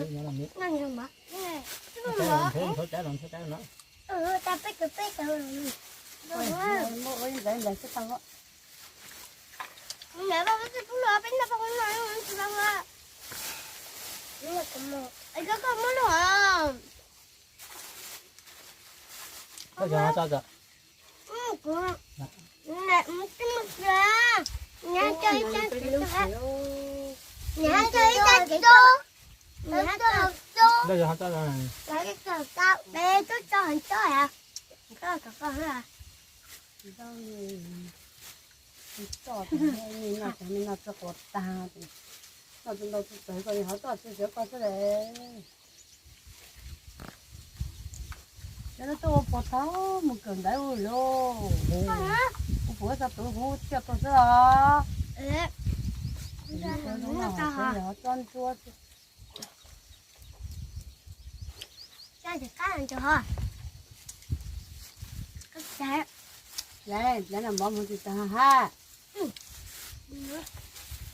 đấy nó làm miếng Ngon nhiều mà. thôi trái nó Ta biết rồi. Mua cái gì để cái tao á. Mẹ ba biết pula bên đó không nói chứ ba. Nhưng mà como ai có muốn không? bây giờ sao giờ Cũng nè cái mực ra. Nhà chơi ta Nhà chơi ta cho. Nhà chơi cho. bây giờ sao rồi Cái tao bé tôi cho hắn cho à? Cho con à? Tao cho thì nhìn là mình là cho cột ta thì nó chúng tôi tới coi họ cho chứ coi thế này nó to bột tháo một cơn đấy rồi luôn bữa sao tụi hú cho tôi thế à đúng là họ cho chua Cho thì cá làm cho họ. Cái này để làm bom một ta ha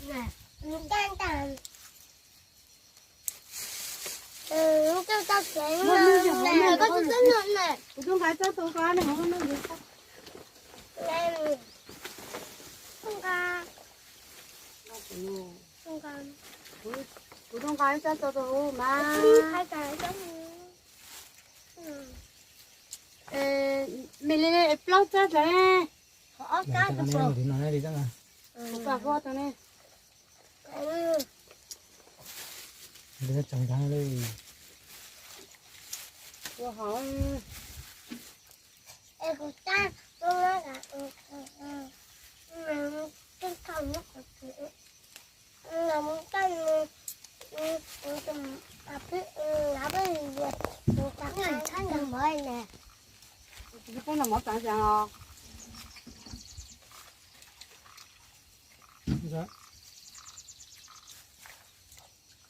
nè, can tàn. Cho tao kén nè, có chút tính hơn nè. không phải cho tôi cá này không nó gì hết Nè, không ca, không ca. tôi không phải cho tôi mà Hai cái đó. mình lên plot cho thế Họ để cá cho được con rồi. đi nó đi chắc là cả vô thế này để trồng thang đi tôi hỏi Em cũng ta, tôi nói là cái không nó thật sự là một cái là cái gì người ta thấy là mới nè. cái là một cái gì à dạ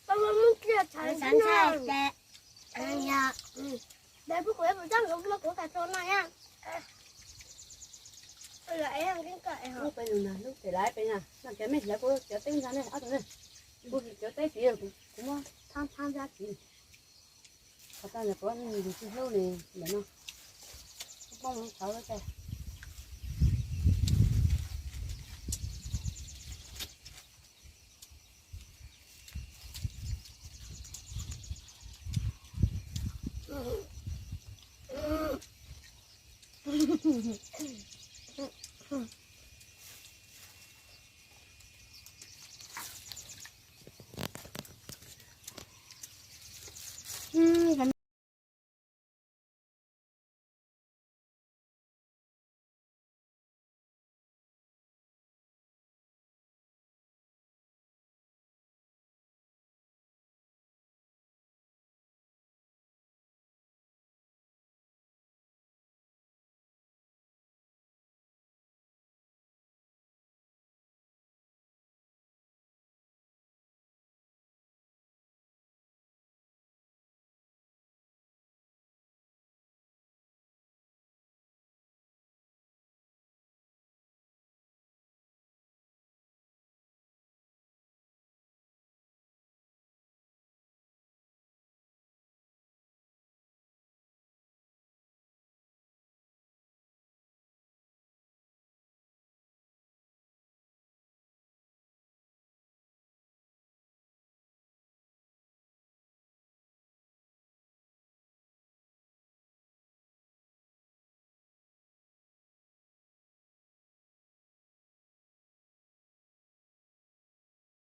Con muốn kia thấy sẵn sàng kệ. Dạ. Để bữa của em một trăm lúc của cà chua này nha. Là em cái cậy hả? lúc bây giờ nè lúc để lái bây nè là cái mình lại có cái tinh ra này ở đây này bữa cái tay kia cũng tham gia gì thật ra là có những gì lâu này để nó mong cháu cái